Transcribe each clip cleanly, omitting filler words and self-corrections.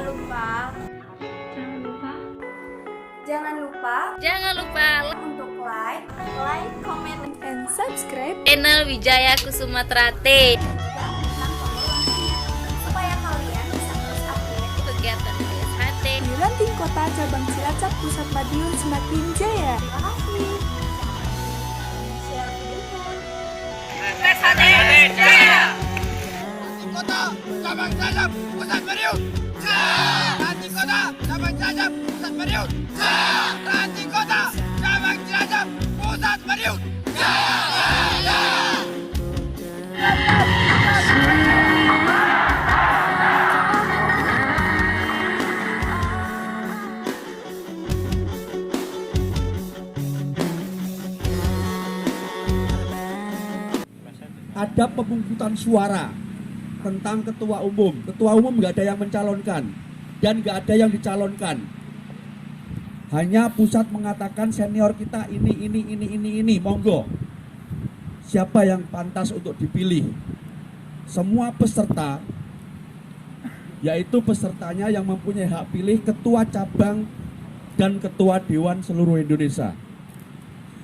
lupa Jangan lupa. jangan lupa Jangan lupa untuk like, comment, and subscribe channel Wijaya Kusuma Trate. dan tekan tombol loncengnya supaya kalian bisa terus update Kegiatan BSHT. di Ranting Kota Cabang Cilacap Pusat Madiun semakin jaya. Terima kasih. Share videonya. Kota Cabang Cilacap Pusat Madiun. Ranting Kota Cabang Cilacap Pusat Madiun. Ranting Kota Cabang Cilacap Pusat Madiun. Ada pemungutan suara tentang ketua umum. Ketua umum nggak ada yang mencalonkan dan nggak ada yang dicalonkan. Hanya pusat mengatakan senior kita ini, monggo. Siapa yang pantas untuk dipilih? Semua peserta, yaitu pesertanya yang mempunyai hak pilih ketua cabang dan ketua dewan seluruh Indonesia.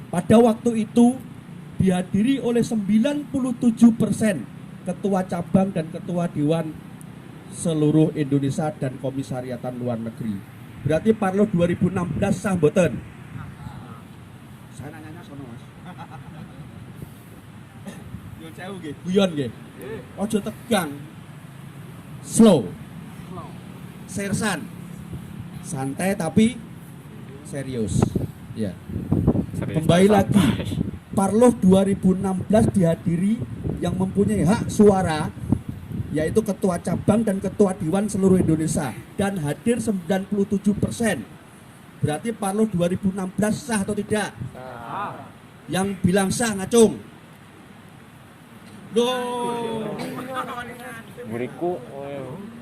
Pada waktu itu dihadiri oleh 97% ketua cabang dan ketua dewan seluruh Indonesia dan komisariatan luar negeri. Berarti Parlo 2016 sah mboten? Saya nanyanya sono, Mas. Yo cewu nggih, guyon nggih. Ojo tegang. Slow. Sersan. Santai tapi serius. Ya. Kembali lagi. Parlo 2016 dihadiri yang mempunyai hak suara yaitu ketua cabang dan ketua dewan seluruh Indonesia dan hadir 97%. Berarti Parlo 2016 sah atau tidak? Sah. Yang bilang sah ngacung. Loh. Buriku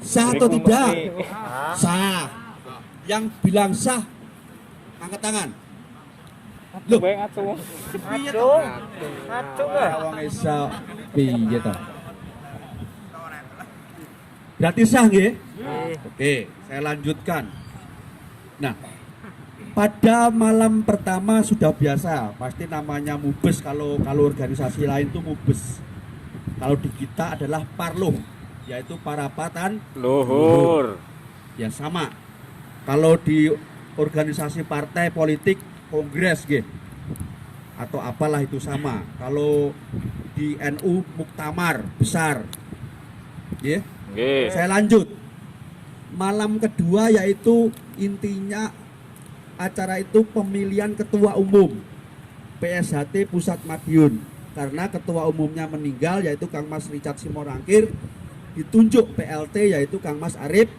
Sah atau tidak? Sah. Yang bilang sah angkat tangan. Loh, bae ngacung. Ngacung lah. wong iso piye to? Berarti sah nggih? Oke, saya lanjutkan. Nah, pada malam pertama sudah biasa, pasti namanya mubes kalau organisasi lain itu mubes. Kalau di kita adalah parlo, yaitu parapatan Luhur. ya sama. Kalau di organisasi partai politik kongres gitu atau apalah itu sama. Kalau di NU muktamar besar ya. Nggih. Saya lanjut. Malam kedua yaitu intinya acara itu pemilihan ketua umum PSHT Pusat Madiun. Karena ketua umumnya meninggal yaitu Kang Mas Richard Simorangkir, ditunjuk PLT yaitu Kang Mas Arif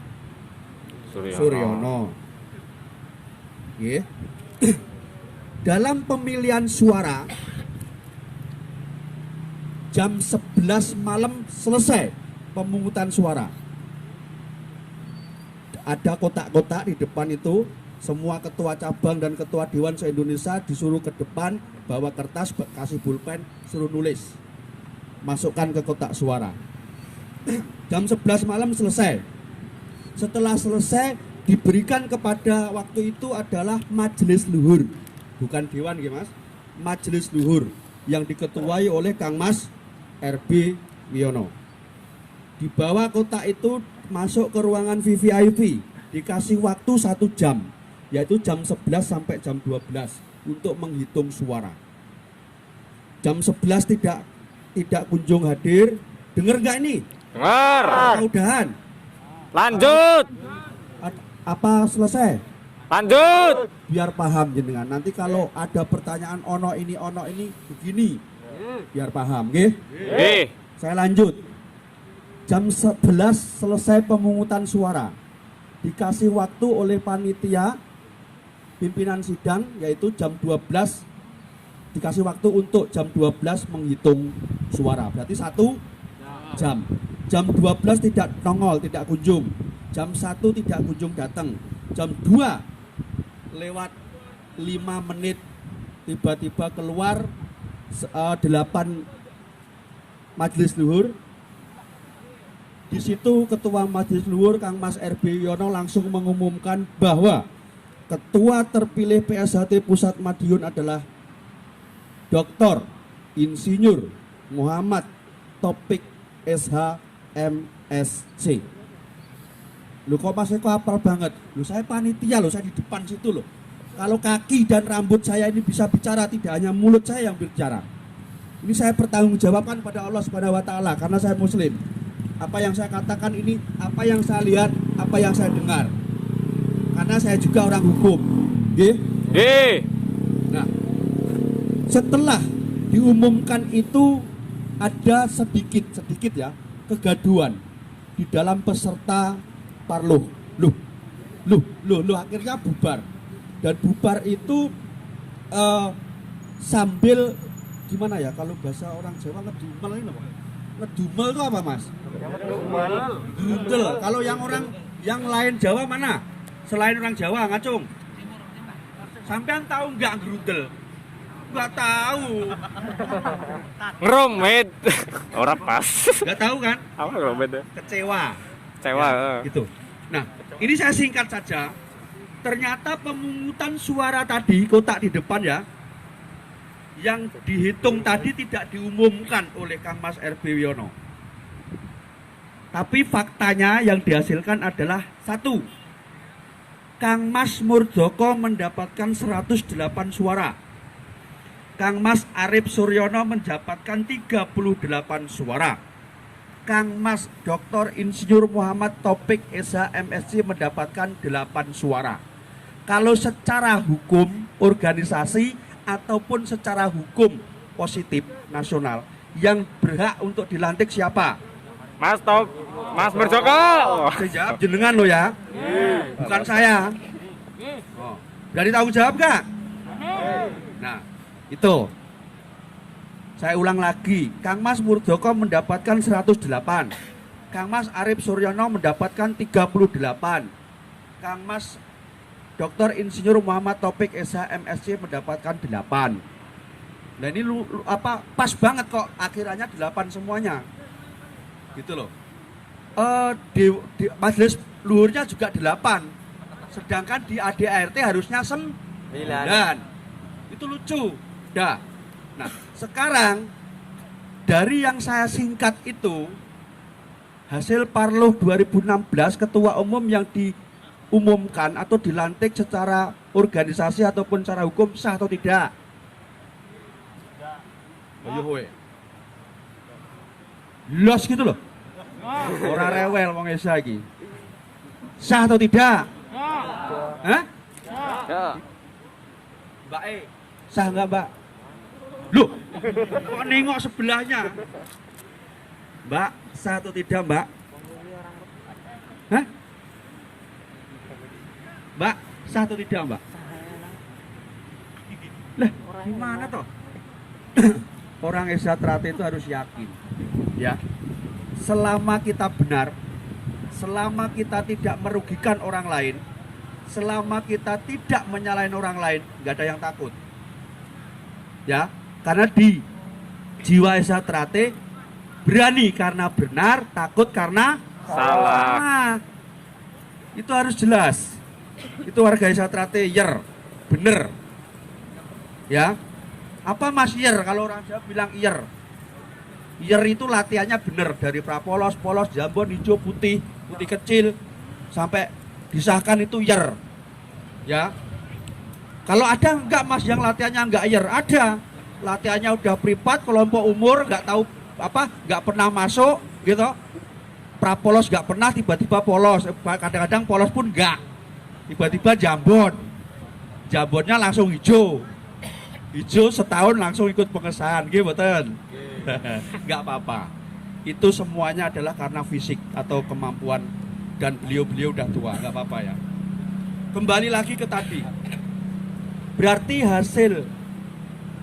Suryono. Ya. Dalam pemilihan suara jam 11 malam selesai pemungutan suara. Ada kotak-kotak di depan itu, semua ketua cabang dan ketua dewan se-Indonesia disuruh ke depan, bawa kertas, kasih pulpen, suruh nulis. Masukkan ke kotak suara. Jam 11 malam selesai. Setelah selesai diberikan kepada waktu itu adalah majelis luhur. Bukan dewan ya Mas, majelis luhur yang diketuai oleh Kang Mas RB Wiono. Di bawah kotak itu masuk ke ruangan VVIP, dikasih waktu 1 jam, yaitu jam 11 sampai jam 12 untuk menghitung suara. Jam 11 tidak kunjung hadir. Dengar nggak ini? Dengar. Udahan. Lanjut. Apa selesai? Lanjut. Biar paham jenengan. Nanti kalau ada pertanyaan ono ini begini, biar paham, nggih? Nggih. Saya lanjut. Jam 11 selesai pemungutan suara. Dikasih waktu oleh panitia pimpinan sidang yaitu jam 12. Dikasih waktu untuk jam 12 menghitung suara. Berarti 1 jam. Jam 12 tidak nongol, tidak kunjung. Jam 1 tidak kunjung datang. Jam 2 lewat 5 menit tiba-tiba keluar 8 majelis luhur Di situ Ketua Majelis Luhur Kang Mas RB Yono langsung mengumumkan bahwa Ketua terpilih PSHT Pusat Madiun adalah Dr. Insinyur Muhammad Taufik SH MSc. Loh kok Mas Eko hafal banget? Loh saya panitia loh, saya di depan situ loh. Kalau kaki dan rambut saya ini bisa bicara, tidak hanya mulut saya yang berbicara. Ini saya bertanggungjawabkan pada Allah Subhanahu wa taala karena saya muslim. Apa yang saya katakan ini, apa yang saya lihat, apa yang saya dengar. Karena saya juga orang hukum. Nggih? Nggih. Nah, setelah diumumkan itu ada sedikit ya kegaduhan di dalam peserta Parluh. Loh, akhirnya bubar. Dan bubar itu sambil gimana ya, kalau bahasa orang Jawa ngedumel ini apa? Ngedumel itu apa Mas? Gerundel. Kalau yang lain Jawa mana? Selain orang Jawa, Ngacung. Sampean tahu nggak gerundel? Nggak tahu. Ngeromet. Ora pas. Nggak tahu kan? Apa ngeromet ya? Kecewa. Kecewa. Ya, gitu. Nah, ini saya singkat saja. Ternyata pemungutan suara tadi, kotak di depan ya, yang dihitung tadi tidak diumumkan oleh Kang Mas RB Wiono. Tapi faktanya yang dihasilkan adalah 1. Kang Mas Murdoko mendapatkan 108 suara. Kang Mas Arif Suryono mendapatkan 38 suara. Kang Mas Dr. Insinyur Muhammad Taufik SH MSc mendapatkan 8 suara. Kalau secara hukum organisasi ataupun secara hukum positif nasional, yang berhak untuk dilantik siapa? Mas Murdoko. Saya jawab jenengan lo ya, bukan saya. Oh, berani tanggung jawab gak? Nah, itu. Saya ulang lagi, Kang Mas Murdoko mendapatkan 108, Kang Mas Arif Suryono mendapatkan 38, Kang Mas Dr. Insinyur Muhammad Taufik SH MSc mendapatkan 8. Nah ini pas banget kok, akhirnya 8 semuanya. Gitu loh. Di majelis luhurnya juga 8. Sedangkan di ADART harusnya 9. Itu lucu. Dah. Nah, sekarang dari yang saya singkat itu, hasil Parluh 2016 ketua umum yang diumumkan atau dilantik secara organisasi ataupun secara hukum sah atau tidak? Los gitu loh. Orang rewel wong Esa iki. Sah atau tidak? Hah? Ya. Mbak E, sah nggak Mbak? Loh, kok nengok sebelahnya? Mbak, sah atau tidak Mbak? Hah? Mbak, sah atau tidak Mbak? Lah, gimana toh? Orang Esa Trate itu harus yakin, ya. Selama kita benar, selama kita tidak merugikan orang lain, selama kita tidak menyalahin orang lain, nggak ada yang takut. Ya, karena di jiwa Esa Trate berani karena benar, takut karena Salah. Nah, itu harus jelas. Itu warga Esa Trate yer, bener. Ya, apa Mas yer? Kalau orang Jawa bilang yer. Yer itu latihannya bener, dari prapolos, polos, jambon, hijau, putih, putih kecil, sampai disahkan itu yer. Ya. Kalau ada enggak Mas yang latihannya enggak yer? Ada. Latihannya udah privat, kelompok umur, enggak tahu apa, enggak pernah masuk gitu. Prapolos enggak pernah, tiba-tiba polos. Kadang-kadang polos pun enggak. Tiba-tiba jambon. Jambonnya langsung hijau. Hijau setahun langsung ikut pengesahan, gitu betul. Enggak apa-apa. Itu semuanya adalah karena fisik atau kemampuan, dan beliau-beliau udah tua, enggak apa-apa ya. Kembali lagi ke tadi. Berarti hasil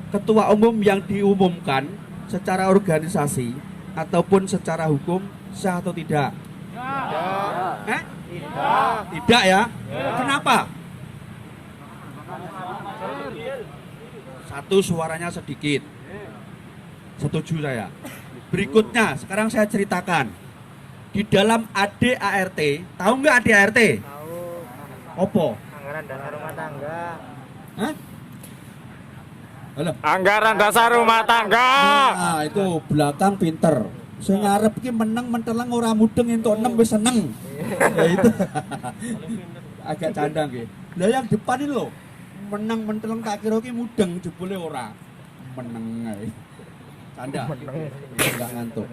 ketua umum yang diumumkan secara organisasi ataupun secara hukum sah atau tidak? Tidak. Tidak ya? Kenapa? Satu, suaranya sedikit. Setuju saya. Berikutnya, sekarang saya ceritakan. Di dalam ADART, tahu nggak ADART? Tahu. Opo? Anggaran dasar rumah tangga. Hah? Halo. Anggaran dasar rumah tangga. Nah, itu belakang pinter. Saya ngarep iki meneng mentelang ora mudeng entuk 6 wis seneng. Ya itu. Agak candang nggih. Lah yang depan ini lho. Meneng mentelang tak kira iki mudeng jebule ora. Meneng ae. Canda. Enggak ngantuk.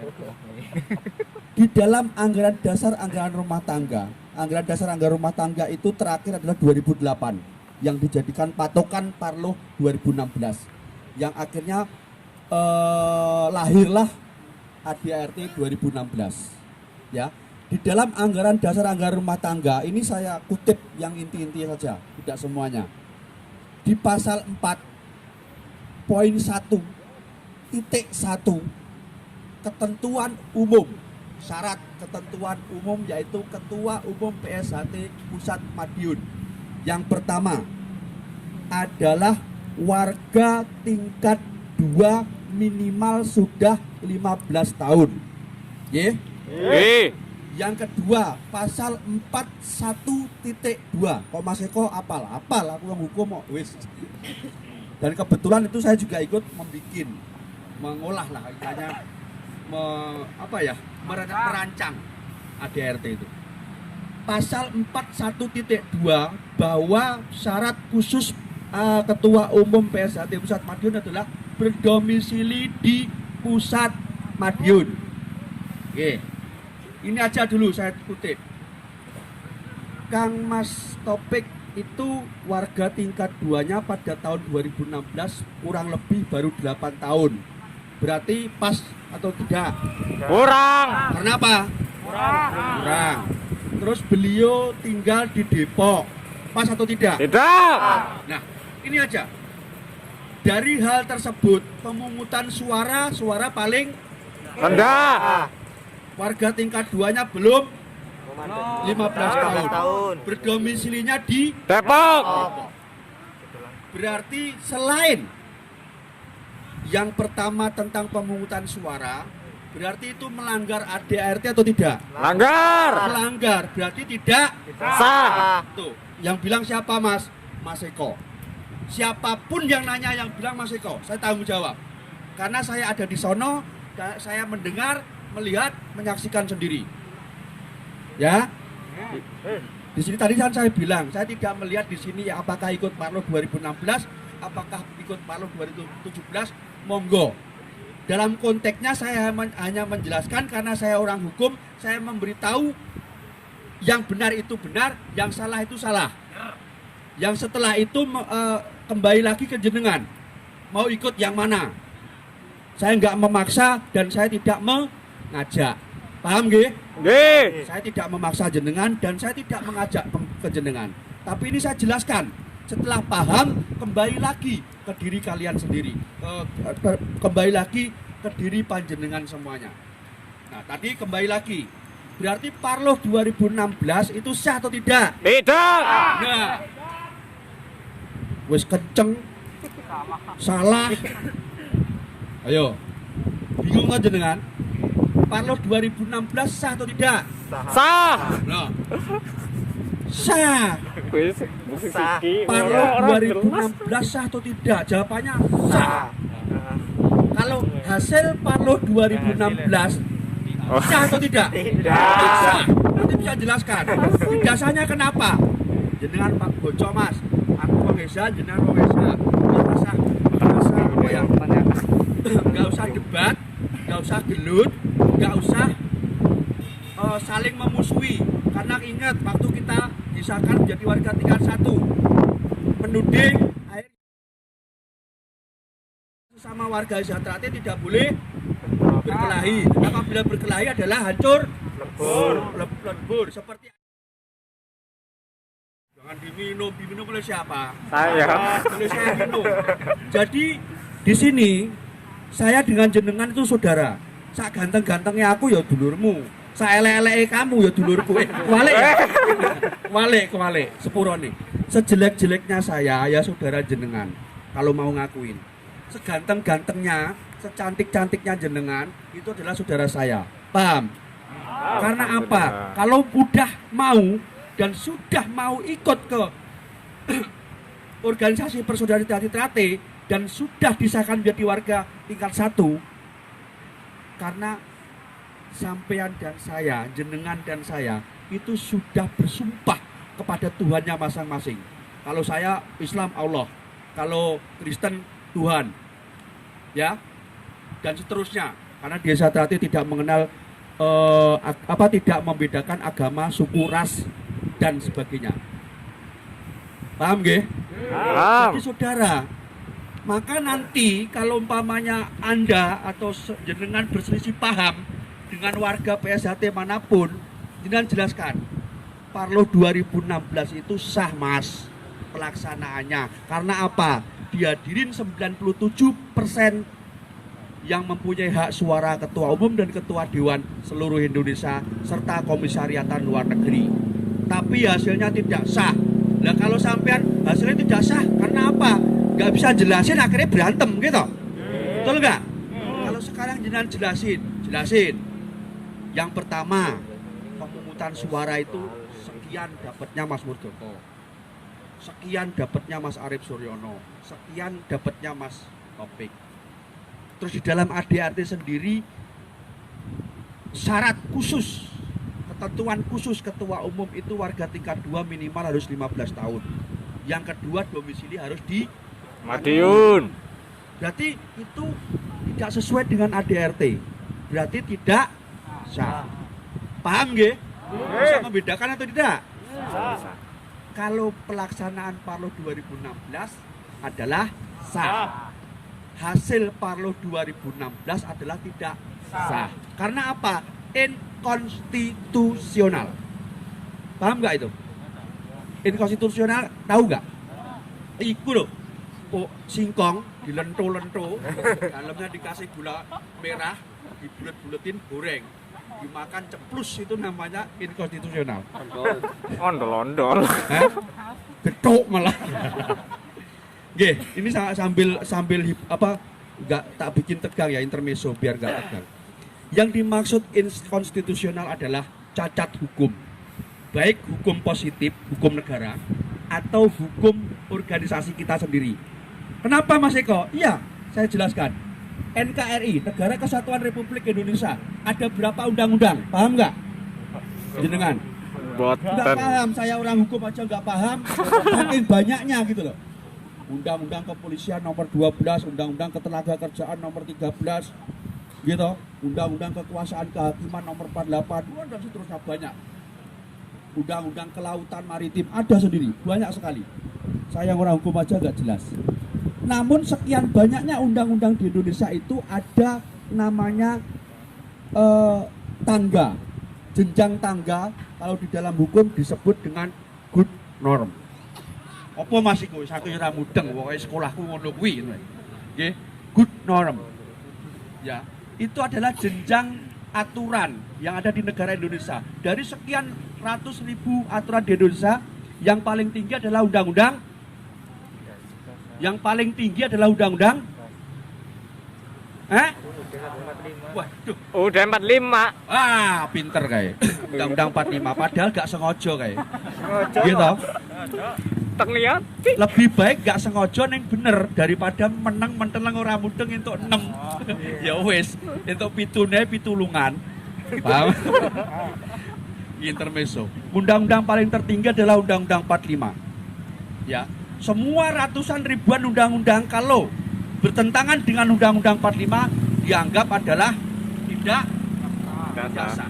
Di dalam anggaran dasar anggaran rumah tangga itu terakhir adalah 2008 yang dijadikan patokan Parlo 2016 yang akhirnya lahirlah ADART 2016 ya. Di dalam anggaran dasar anggaran rumah tangga ini saya kutip yang inti-inti saja, tidak semuanya. Di pasal 4 poin 1 titik 1 ketentuan umum, syarat ketentuan umum yaitu Ketua Umum PSHT Pusat Madiun. Yang pertama adalah warga tingkat 2 minimal sudah 15 tahun. Ye? Yang kedua, pasal 41.2. Kok Mas Eko apal aku yang hukum kok wis. Dan kebetulan itu saya juga ikut mengolah lah katanya merancang ADART itu. Pasal 41.2 bahwa syarat khusus Ketua Umum PSHT Pusat Madiun adalah berdomisili di Pusat Madiun. Oke. Ini aja dulu saya kutip. Kang Mas Topik itu warga tingkat 2-nya pada tahun 2016 kurang lebih baru 8 tahun. Berarti pas atau tidak? Kurang. Kenapa? Kurang. Terus beliau tinggal di Depok. Pas atau tidak? Tidak. Nah, ini aja. Dari hal tersebut, pemungutan suara paling Rendah. warga tingkat 2-nya belum 15 tahun. Berdomisilinya di Depok. berarti selain yang pertama tentang pemungutan suara, berarti itu melanggar ADART atau tidak? Langgar. Melanggar, berarti tidak Sah. Tuh, yang bilang siapa Mas? Mas Eko. Siapapun yang nanya yang bilang Mas Eko, saya tanggung jawab. Karena saya ada di sono, saya mendengar, melihat, menyaksikan sendiri. Ya. Di sini tadi kan saya bilang, saya tidak melihat di sini ya apakah ikut Parlo 2016, apakah ikut Parlo 2017, monggo. Dalam konteksnya saya hanya menjelaskan karena saya orang hukum, saya memberitahu yang benar itu benar, yang salah itu salah. Yang setelah itu kembali lagi ke jenengan, mau ikut yang mana. Saya nggak memaksa dan saya tidak mengajak. Paham nggih? Nggih. Saya tidak memaksa jenengan dan saya tidak mengajak ke jenengan. Tapi ini saya jelaskan. Setelah paham, kembali lagi ke diri kalian sendiri. Kembali lagi ke diri panjenengan semuanya. Nah, tadi kembali lagi. Berarti Parlo 2016 itu sah atau tidak? Tidak. Nah, wis kenceng, salah. Ayo, bingung kan jenengan? Parlo 2016 sah atau tidak? Sah. Nah, sah. Wis Sah. Parlo 2016 sah atau tidak? Jawabannya sah. Kalau hasil Parlo 2016 sah atau tidak? Tidak. Sah. Nanti bisa jelaskan. Tidak sahnya kenapa? Jenengan Pak Boco Mas, aku pengesan, jenengan pengesan. Rasa apa ya? Nggak usah debat, nggak usah gelut, nggak usah saling memusuhi. Karena ingat waktu kita disahkan menjadi warga tingkat 1, menuding air sama warga Zatrate tidak boleh berkelahi. Apabila berkelahi adalah hancur lebur. Seperti jangan diminum oleh siapa? Saya. Oleh saya minum. Jadi di sini saya dengan jenengan itu saudara. Sak ganteng-gantengnya aku ya dulurmu. Sak elek-eleke kamu ya dulurku. Walik ya? Walik. Sepurone. Sejelek-jeleknya saya ya saudara jenengan. Kalau mau ngakuin. Seganteng-gantengnya, secantik-cantiknya jenengan itu adalah saudara saya. Paham? Karena apa? Kalau udah mau dan sudah mau ikut ke organisasi persaudaraan Trate dan sudah disahkan menjadi warga tingkat 1, karena sampean dan saya, jenengan dan saya itu sudah bersumpah kepada Tuhannya masing-masing. Kalau saya Islam Allah, kalau Kristen Tuhan, ya, dan seterusnya. Karena Desa Trate tidak mengenal tidak membedakan agama, suku, ras dan sebagainya. Paham nggih? Paham. Jadi saudara, maka nanti kalau umpamanya Anda atau jenengan berselisih paham dengan warga PSHT manapun, jenengan jelaskan. Parlo 2016 itu sah Mas pelaksanaannya. Karena apa? Dihadirin 97% yang mempunyai hak suara ketua umum dan ketua dewan seluruh Indonesia serta komisariatan luar negeri. Tapi hasilnya tidak sah. Nah kalau sampean hasilnya tidak sah karena apa? Gak bisa jelasin, akhirnya berantem gitu. Betul nggak? Kalau sekarang jenengan jelasin. Yang pertama, pemungutan suara itu sekian dapatnya Mas Murdoko, sekian dapatnya Mas Arief Suryono, sekian dapatnya Mas Topik. Terus di dalam ADART sendiri syarat khusus, ketentuan khusus ketua umum itu warga tingkat 2 minimal harus 15 tahun. Yang kedua domisili harus di Madiun. Berarti itu tidak sesuai dengan ADART. Berarti tidak sah. Paham nggih? Bisa membedakan atau tidak? Kalau pelaksanaan Parlo 2016 adalah sah. Hasil Parlo 2016 adalah tidak sah. Karena apa? Inkonstitusional. Paham nggak itu? Inkonstitusional, tahu nggak? Iku loh, singkong dilento-lento, dalamnya dikasih gula merah, dibulet-buletin goreng, dimakan ceplus, itu namanya inkonstitusional. Ondol-ondol. Getuk malah. Oke, ini sambil nggak tak bikin tegang ya, intermezzo biar nggak tegang. Yang dimaksud inkonstitusional adalah cacat hukum, baik hukum positif, hukum negara, atau hukum organisasi kita sendiri. Kenapa Mas Eko? Iya, saya jelaskan. NKRI, Negara Kesatuan Republik Indonesia, ada berapa undang-undang? Paham nggak? Jenengan? Nggak Boten. paham, saya orang hukum aja nggak paham, saking banyaknya gitu loh. Undang-undang Kepolisian nomor 12, Undang-undang Ketenagakerjaan nomor 13, gitu. Undang-undang Kekuasaan Kehakiman nomor 48, dan seterusnya banyak. Undang-undang Kelautan Maritim ada sendiri, banyak sekali. Saya orang hukum aja nggak jelas. Namun sekian banyaknya undang-undang di Indonesia itu ada namanya tangga, jenjang tangga. Kalau di dalam hukum disebut dengan good norm. Apa Mas iku? Aku ora mudeng, pokoke sekolahku ngono kuwi. Nggih, good norm. Ya, itu adalah jenjang aturan yang ada di negara Indonesia. Dari sekian ratus ribu aturan di Indonesia, yang paling tinggi adalah undang-undang. Yang paling tinggi adalah undang-undang. Waduh. Udah 45. Ah, pinter kayak. Undang-undang 45 padahal gak sengaja kayak. Gitu. Teng lihat. Lebih baik gak sengaja neng bener daripada menang menteleng ora mudeng entuk 6. Ya wis, entuk pitune pitulungan. Paham? Intermezzo. Undang-undang paling tertinggi adalah Undang-Undang 45. Ya, semua ratusan ribuan undang-undang kalau bertentangan dengan Undang-Undang 45 dianggap adalah tidak sah.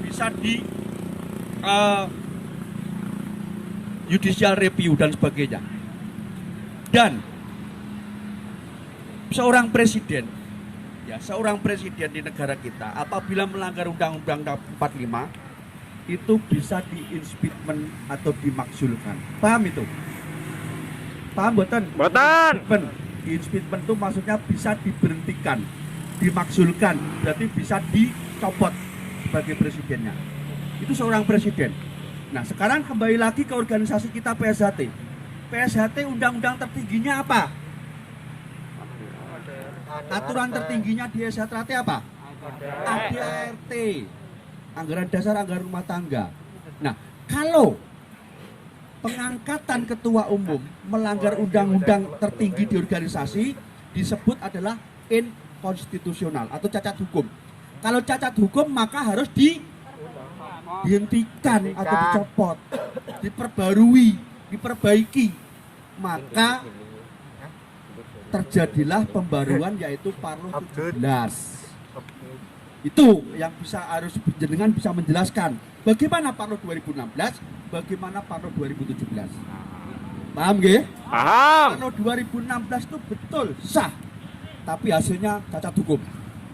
Bisa di judicial review dan sebagainya. Dan seorang presiden di negara kita apabila melanggar Undang-Undang 45 itu bisa diinspekmen atau dimaksulkan. Paham itu? Paham boten? Boten. Diinspekmen itu maksudnya bisa diberhentikan, dimaksulkan, berarti bisa dicopot sebagai presidennya. Itu seorang presiden. Nah, sekarang kembali lagi ke organisasi kita PSHT. PSHT undang-undang tertingginya apa? Aturan tertingginya di PSHT apa? ADART. Anggaran dasar, anggaran rumah tangga. Nah, kalau pengangkatan ketua umum melanggar undang-undang tertinggi di organisasi disebut adalah inkonstitusional atau cacat hukum. Kalau cacat hukum maka harus dihentikan atau dicopot, diperbarui, diperbaiki. Maka terjadilah pembaruan yaitu Parlo 17. Itu yang harus jenengan bisa menjelaskan bagaimana Parlo 2016, bagaimana Parlo 2017. Paham nggih? Paham. Parlo 2016 itu betul sah, tapi hasilnya cacat hukum.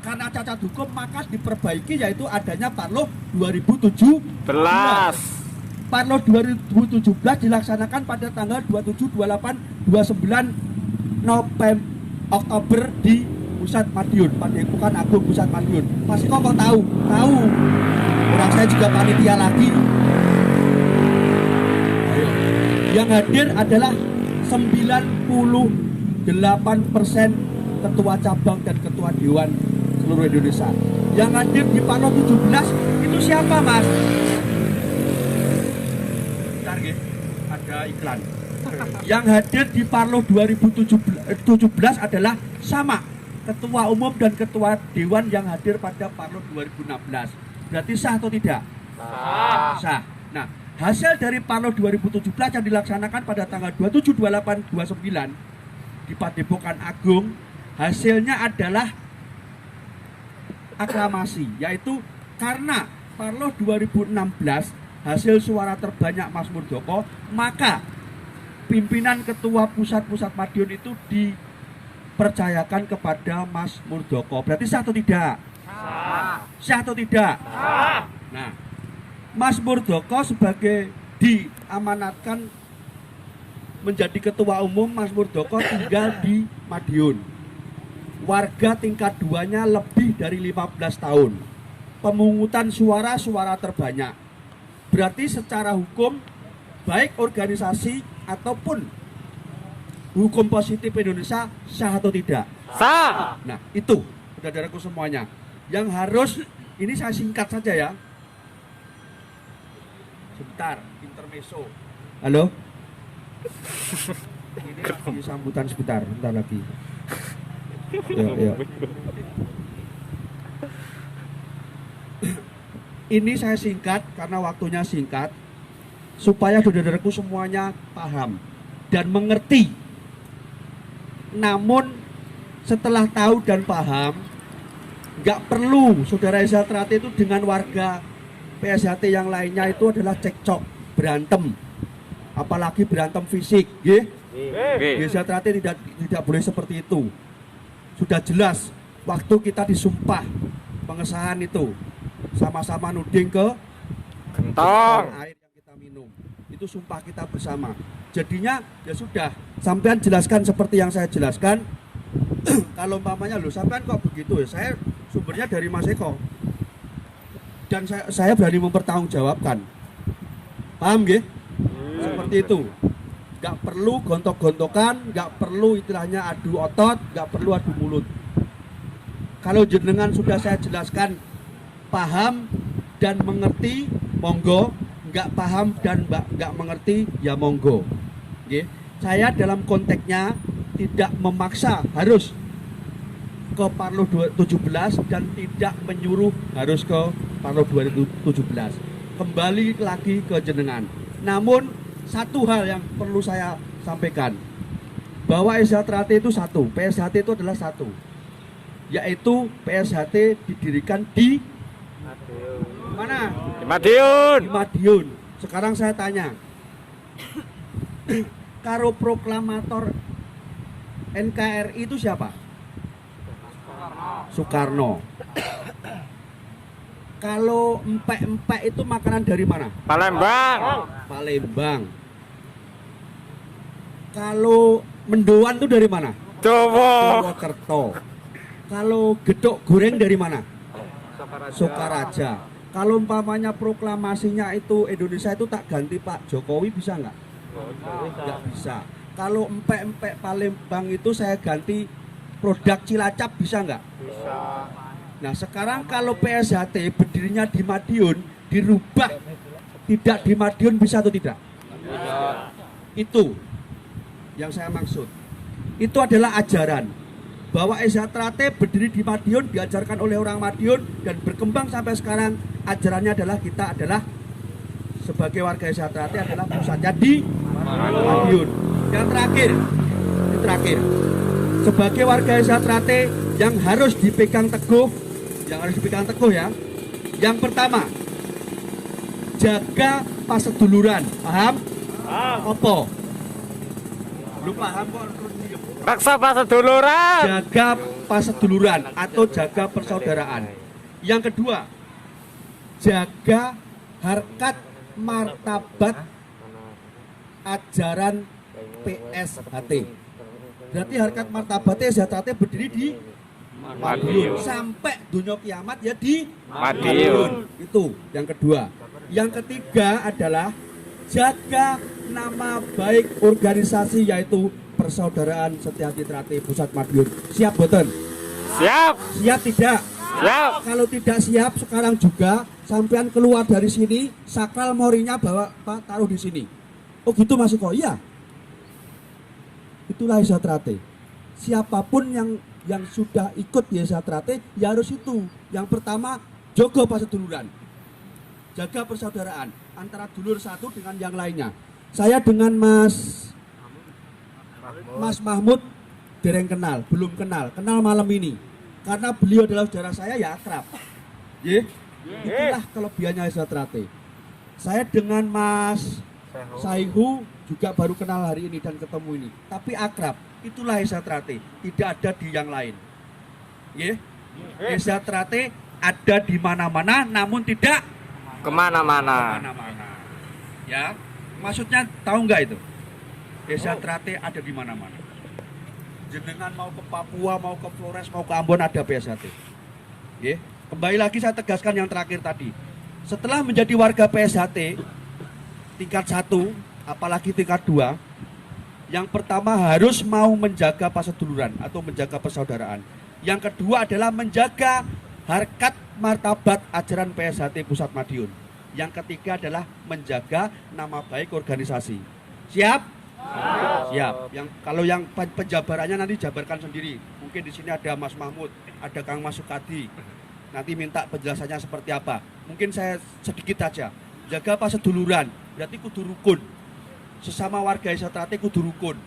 Karena cacat hukum maka diperbaiki yaitu adanya Parlo 2017. Parlo 2017 dilaksanakan pada tanggal 27, 28, 29 Oktober di Pusat Madiun, Padepokan Agung Pusat Madiun. Pasti kok tahu? Tahu. Orang saya juga panitia lagi. Ayo. Yang hadir adalah 98% ketua cabang dan ketua dewan seluruh Indonesia. Yang hadir di Parlo 17 itu siapa, Mas? Bentar, nggih. Ada iklan. Yang hadir di Parlo 2017 adalah sama ketua umum dan ketua dewan yang hadir pada Parlo 2016. Berarti sah atau tidak? Sah. Sah. Nah, hasil dari Parlo 2017 yang dilaksanakan pada tanggal 27, 28, 29 di Padepokan Agung, hasilnya adalah aklamasi, yaitu karena Parlo 2016 hasil suara terbanyak Mas Muldoko, maka pimpinan ketua pusat Madiun itu dipercayakan kepada Mas Muldoko. Berarti sah atau tidak? Sah. Sah atau tidak? Sah. Nah, Mas Muldoko sebagai diamanatkan menjadi ketua umum, Mas Muldoko tinggal di Madiun. Warga tingkat 2-nya lebih dari 15 tahun. Pemungutan suara terbanyak. Berarti secara hukum baik organisasi ataupun hukum positif Indonesia sah atau tidak? Sah. Nah, itu saudaraku semuanya. Yang harus, ini saya singkat saja ya. Sebentar, intermezzo. Halo? Ini lagi sambutan sebentar, bentar lagi. Yuk. Ini saya singkat karena waktunya singkat, supaya saudaraku semuanya paham dan mengerti. Namun setelah tahu dan paham, nggak perlu saudara Eza Trate itu dengan warga PSHT yang lainnya itu adalah cekcok, berantem, apalagi berantem fisik, Eza Trate tidak boleh seperti itu. Sudah jelas waktu kita disumpah pengesahan itu sama-sama nuding ke Gentong. air yang kita minum. Itu sumpah kita bersama. Jadinya ya sudah, sampean jelaskan seperti yang saya jelaskan. Kalau umpamanya loh sampean kok begitu ya, saya sumbernya dari Mas Eko. Dan saya berani mempertanggungjawabkan. Paham nggih? Seperti itu. Gak perlu gontok-gontokan, gak perlu istilahnya adu otot, gak perlu adu mulut. Kalau jenengan sudah saya jelaskan paham dan mengerti, monggo. Nggak paham dan nggak mengerti, ya monggo. Oke. Saya dalam konteksnya tidak memaksa harus ke Parlo 17 dan tidak menyuruh harus ke Parlo 2017. Kembali lagi ke jenengan. Namun satu hal yang perlu saya sampaikan, bahwa Eza Trate itu satu, PSHT itu adalah satu, yaitu PSHT didirikan di mana? Di Madiun. Di Madiun. Sekarang saya tanya, karo proklamator NKRI itu siapa? Soekarno. Kalau empek-empek itu makanan dari mana? Palembang. Palembang. Kalau mendoan itu dari mana? Jawa. Purwokerto. Kalau gedok goreng dari mana? Sokaraja. Kalau umpamanya proklamasinya itu Indonesia itu tak ganti Pak Jokowi, bisa nggak? Nggak bisa. Kalau empek-empek Palembang itu saya ganti produk Cilacap, bisa nggak? Bisa. Nah sekarang kalau PSHT berdirinya di Madiun dirubah tidak di Madiun bisa atau tidak? Itu yang saya maksud. Itu adalah ajaran bahwa SHT berdiri di Madiun, diajarkan oleh orang Madiun dan berkembang sampai sekarang. Ajarannya adalah kita adalah sebagai warga SHT adalah pusatnya di Madiun. Yang terakhir, ini terakhir, sebagai warga SHT yang harus dipegang teguh, ya. Yang pertama, jaga paseduluran. Paham? Apa? Lu paham kok? Raksa paseduluran. Jaga paseduluran atau jaga persaudaraan. Yang kedua, jaga harkat martabat ajaran PSHT. Berarti harkat martabat PSHT berdiri di Madiun. Sampai dunia kiamat ya di Madiun. Itu yang kedua. Yang ketiga adalah jaga nama baik organisasi yaitu Persaudaraan Setia Trate Pusat Madiun. Siap boten? Siap. Siap tidak? Siap. Kalau tidak siap sekarang juga sampean keluar dari sini, sakral morinya bawa Pak taruh di sini. Oh gitu Mas Iko? Iya. Itulah Trate. Siapapun yang sudah ikut di Trate ya harus itu. Yang pertama jaga paseduluran. Jaga persaudaraan antara dulur satu dengan yang lainnya. Saya dengan Mas Mahmud dereng kenal, belum kenal malam ini. Karena beliau adalah saudara saya ya akrab. Itulah kelebihannya Trate. Saya dengan Mas Saihu juga baru kenal hari ini dan ketemu ini. Tapi akrab, itulah Trate. Tidak ada di yang lain. Trate ada di mana-mana namun tidak Kemana-mana. Ya, maksudnya tahu nggak itu? Trate ada di mana-mana. Jenengan mau ke Papua, mau ke Flores, mau ke Ambon ada PSHT. Kembali lagi saya tegaskan yang terakhir tadi. Setelah menjadi warga PSHT tingkat 1, apalagi tingkat 2, yang pertama harus mau menjaga paseduluran atau menjaga persaudaraan. Yang kedua adalah menjaga harkat martabat ajaran PSHT Pusat Madiun. Yang ketiga adalah menjaga nama baik organisasi. Siap? Siap. Kalau yang penjabarannya nanti jabarkan sendiri. Mungkin di sini ada Mas Mahmud, ada Kang Mas Sukadi. Nanti minta penjelasannya seperti apa. Mungkin saya sedikit saja. Jaga paseduluran, berarti kudu rukun. Sesama warga Trate kudu rukun.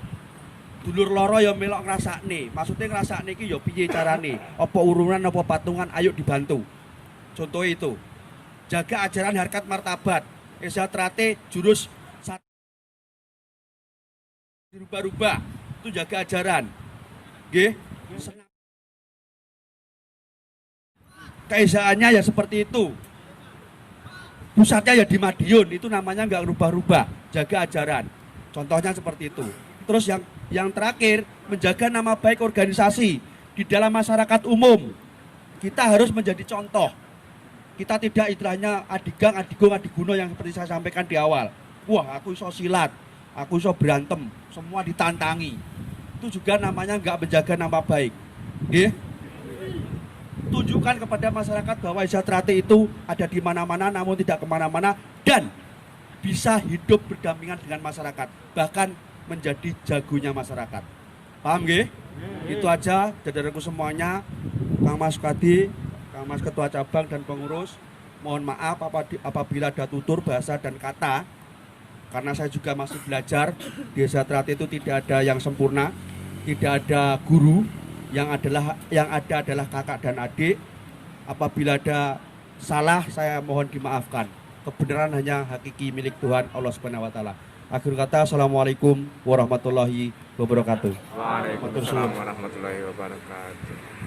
Dulur loro ya melok ngrasakne. Maksudnya ngrasakne iki ya piye carane? Apa urunan apa patungan, ayo dibantu. Contoh itu. Jaga ajaran harkat martabat. Trate jurus dirubah-rubah. Itu jaga ajaran. Nggih. Kaisaannya ya seperti itu. Pusatnya ya di Madiun, itu namanya nggak rubah-rubah, jaga ajaran. Contohnya seperti itu. Terus yang terakhir, menjaga nama baik organisasi di dalam masyarakat umum. Kita harus menjadi contoh. Kita tidak istilahnya adigang, adigung, adiguno yang seperti saya sampaikan di awal. Wah, aku iso silat, aku iso berantem, semua ditantangi. Itu juga namanya nggak menjaga nama baik. Tunjukkan kepada masyarakat bahwa Trate itu ada di mana-mana namun tidak kemana-mana dan bisa hidup berdampingan dengan masyarakat, bahkan menjadi jagonya masyarakat. Paham nggih? Itu aja saudaraku semuanya. Kang Mas Kadi, Kang Mas Ketua Cabang dan pengurus, mohon maaf apabila ada tutur bahasa dan kata, karena saya juga masih belajar. Di Trate itu tidak ada yang sempurna, tidak ada guru. Yang ada adalah kakak dan adik. Apabila ada salah saya mohon dimaafkan. Kebenaran hanya hakiki milik Tuhan Allah Subhanahu wa taala. Akhir kata, assalamualaikum warahmatullahi wabarakatuh. Waalaikumsalam warahmatullahi wabarakatuh.